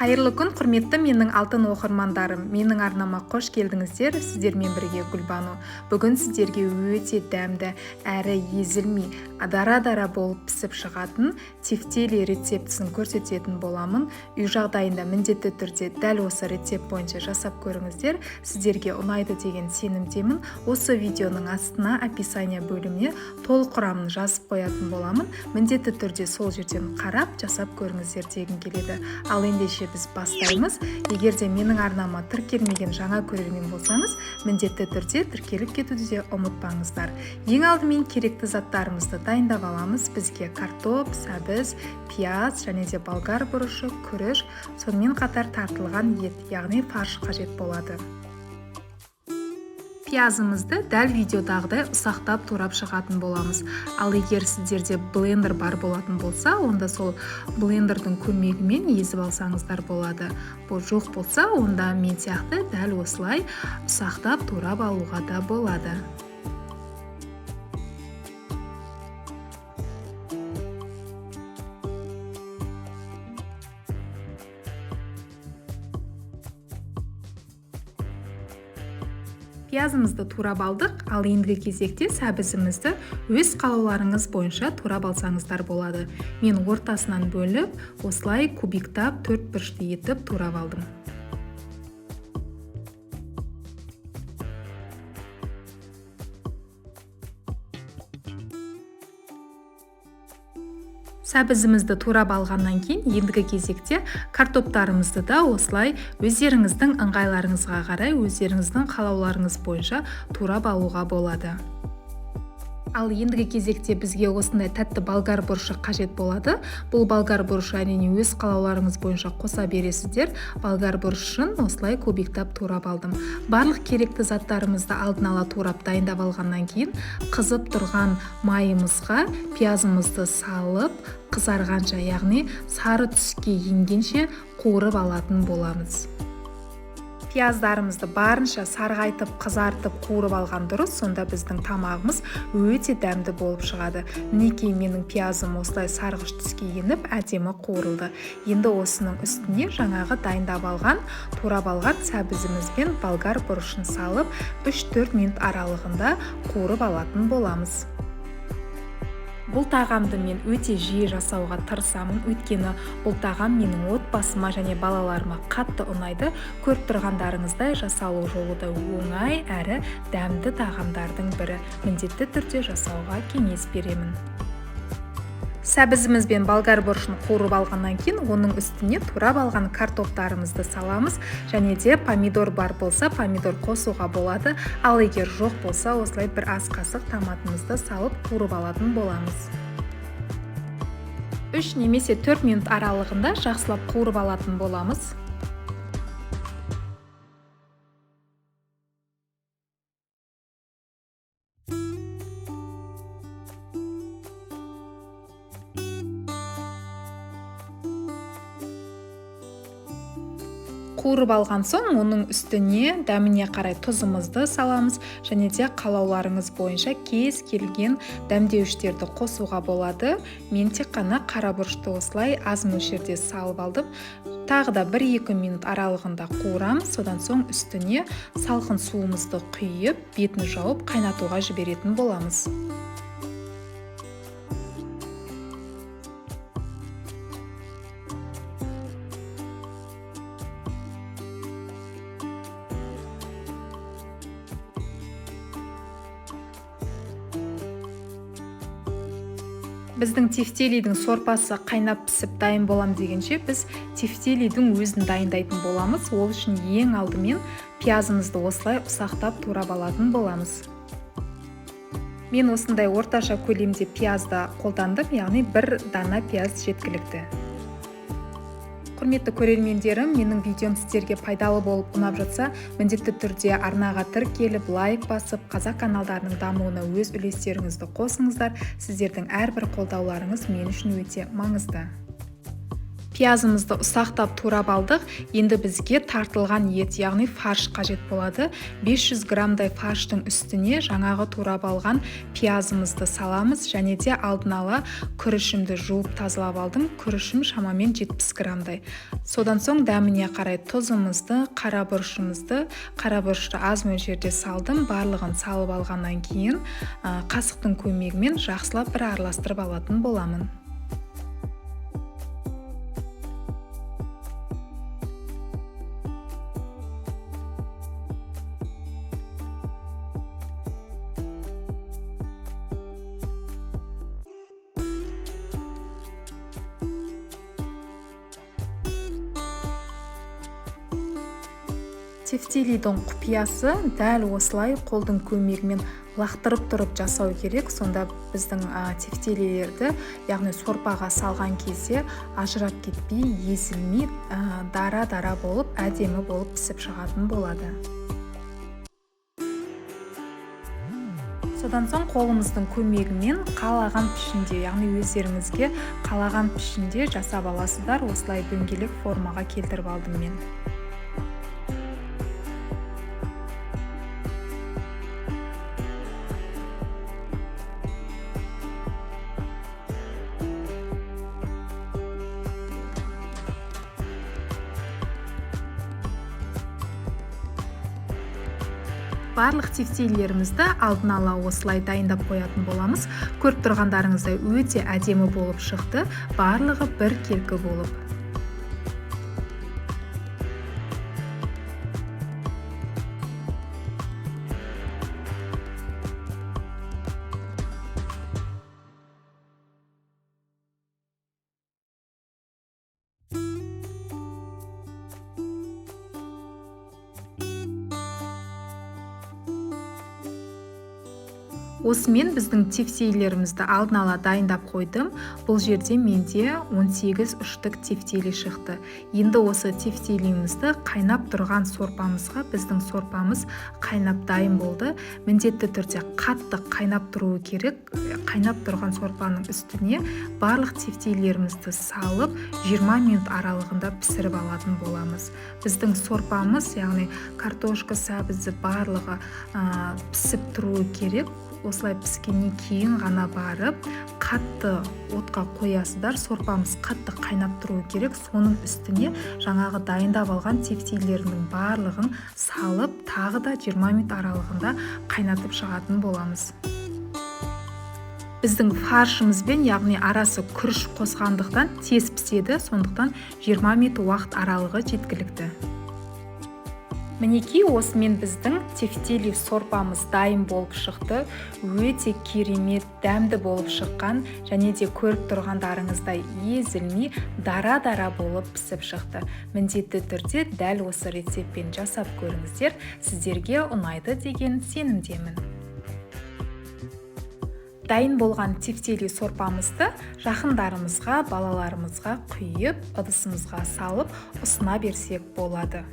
Қайырлы күн, құрметті менің алтын оқырмандарым. Менің арнама қош келдіңіздер. Сіздермен бірге Гүлбану. Бүгін сіздерге өте дәмді, әрі езілмей, адара-дара болып пісіп шығатын тефтели рецептісін көрсететін боламын. Үй жағдайында міндетті түрде дәл осы рецепт бойынша жасап көріңіздер. Сіздерге ұнайды деген сенімдемін. Осы видеоның астына описание бөліміне толық құрамын жазып қоятын боламын. Міндетті түрде сол жерден қарап жасап көріңіздер дегім келеді. Ал ендеше біз бастаймыз. Егер де менің арнама тіркелмеген жаңа көрермен болсаңыз, міндетті түрде тіркеліп кетуді де ұмытпаңыздар. Ең алдымен керекті заттарымызды дайындап аламыз. Бізге картоп, сәбіз, пияз және де болгар бұрышы, күріш, сонымен қатар тартылған ет, яғни фарш қажет болады. Пиязымызды дәл видеодағыдай ұсақтап турап шығатын боламыз. Ал егер сіздерде блендер бар болатын болса, онда сол блендердің көмегімен езіп алсаңыздар болады. Бұл жоқ болса, онда мен сияқты дәл осылай ұсақтап турап алуға да болады. Пиязымызды турап алдық, ал ендігі кезекте сәбізімізді өз қалауларыңыз бойынша турап алсаңыздар болады. Мен ортасынан бөліп, осылай кубиктап 4 бұрышты етіп турап алдым. Сәбізімізді турап алғаннан кейін ендігі кезекте картоптарымызды да осылай өздеріңіздің ыңғайларыңызға қарай, өздеріңіздің қалауларыңыз бойынша турап алуға болады. Ал ендігі кезекте бізге осындай тәтті болгар бұрышы қажет болады. Бұл болгар бұрышы әрине өз қалауларыңыз бойынша қоса бересіздер. Болгар бұрышын осылай кубиктап турап алдым. Барлық керекті заттарымызды алдын ала турап дайындап алғаннан кейін қызып тұрған майымызға пиязымызды салып, қызарғанша, яғни сары түске енгенше қуырып алатын боламыз. Пияздарымызды барынша сарғайтып, қызартып, қуырып алған дұрыс, сонда біздің тамағымыз өте дәмді болып шығады. Мінекей менің пиязым осылай сарғыш түске еніп, әдемі қуырылды. Енді осының үстіне жаңағы дайындап алған, турап алған сәбізіміз бен болгар бұрышын салып, 3-4 минут аралығында қуырып алатын боламыз. Бұл тағамды мен өте жиі жасауға тырысамын, өйткені бұл тағам менің отбасыма және балаларыма қатты ұнайды. Көріп тұрғандарыңыздай жасалу жолы да оңай әрі дәмді тағамдардың бірі. Міндетті түрде жасауға кеңес беремін. Сәбізіміз бен болгар бұрышын қуырып алғаннан кейін оның үстіне турап алған картоптарымызды саламыз, және де помидор бар болса помидор қосуға болады, ал егер жоқ болса осылай бір ас қасық томатымызды салып қуырып алатын боламыз. 3 немесе 4 минут аралығында жақсылап қуырып алатын боламыз. Қуырып алған соң, оның үстіне дәміне қарай тұзымызды саламыз, және де қалауларыңыз бойынша кез келген дәмдеуіштерді қосуға болады. Мен тек қана қара бұрышты осылай аз мөлшерде салып алдым. Тағы да 1-2 минут аралығында қуырамыз, содан соң үстіне салқын суымызды құйып, бетін жауып қайнатуға жіберетін боламыз. Біздің тефтелидің сорпасы қайнап пісіп дайын болам дегенше, біз тефтелидің өзін дайындайтын боламыз. Ол үшін ең алдымен пиязымызды осылай ұсақтап турап алатын боламыз. Мен осындай орташа көлемде пиязды қолдандым, яғни 1 дана пияз жеткілікті. Құрметті көрермендерім, менің видеом сіздерге пайдалы болып ұнап жатса, міндетті түрде арнаға тіркеліп, лайк басып, қазақ каналдарының дамуына өз үлестеріңізді қосыңыздар. Сіздердің әрбір қолдауларыңыз мен үшін өте маңызды. Пиязымызды ұсақтап турап алдық. Енді бізге тартылған ет, яғни фарш қажет болады. 500 граммдай фарштың үстіне жаңағы турап алған пиязымызды саламыз, және де алдын ала күрішімді жуып тазалап алдым. Күрішім шамамен 70 граммдай. Содан соң дәміне қарай тұзымызды, қара бұрышымызды, қара бұрышты аз мөлшерде салдым. Барлығын салып алғаннан кейін қасықтың көмегімен жақсылап бір араластырып алатын боламын. Тефтелидің құпиясы дәл осылай қолдың көмегімен лақтырып тұрып жасау керек. Сонда біздің тефтелилерді, яғни сорпаға салған кезде ажырап кетпей, езілмей, дара-дара болып, әдемі болып пісіп шығатын болады. Содан соң қолымыздың көмегімен қалаған пішінде, яғни өздеріңізге қалаған пішінде жасап аласыздар. Осылай дөңгелек формаға келтіріп алдым мен. Барлық тефтелилерімізді алдын ала осылай дайындап қоятын боламыз. Көріп тұрғандарыңыздай өте әдемі болып шықты, барлығы бір келкі болып. Осымен біздің тефтелилерімізді алдын ала дайындап қойдым. Бұл жерде менде 18 ұштық тефтели шықты. Енді осы тефтелиімізді қайнап тұрған сорпамызға, біздің сорпамыз қайнап дайын болды. Міндетті түрде қатты қайнап тұруы керек. Қайнап тұрған сорпаның үстіне барлық тефтелилерімізді салып, 20 минут аралығында пісіріп алатын боламыз. Біздің сорпамыз, яғни картошка, сәбізі барлығы пісіп тұруы керек. Осылай піскеннен кейін ғана барып, қатты отқа қоясыздар. Сорпамыз қатты қайнап тұруы керек. Соның үстіне жаңағы дайындап алған тефтелилердің барлығын салып, тағы да 20 минут аралығында қайнатып шығатын боламыз. Біздің фаршымызбен, яғни арасы күріш қосқандықтан тез піседі, сондықтан 20 минут уақыт аралығы жеткілікті. Мінекей, осымен біздің тефтели сорпамыз дайын болып шықты. Өте керемет, дәмді болып шыққан, және де көріп тұрғандарыңыздай езілмей, дара-дара болып пісіп шықты. Міндетті түрде дәл осы рецептпен жасап көріңіздер, сіздерге ұнайды деген сенімдемін. Дайын болған тефтели сорпамызды жақындарымызға, балаларымызға құйып, ыдысымызға салып, ұсына берсек болады.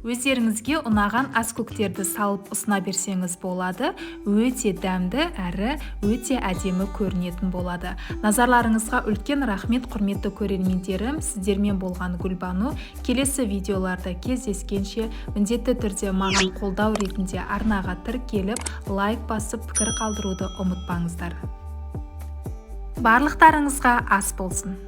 Өздеріңізге ұнаған аскөктерді салып ұсына берсеңіз болады. Өте дәмді әрі өте әдемі көрінетін болады. Назарларыңызға үлкен рахмет, құрметті көрермендерім. Сіздермен болған Гүлбану. Келесі видеоларда кездескенше міндетті түрде маған қолдау ретінде арнаға тіркеліп, лайк басып, пікір қалдыруды ұмытпаңыздар. Барлықтарыңызға ас болсын.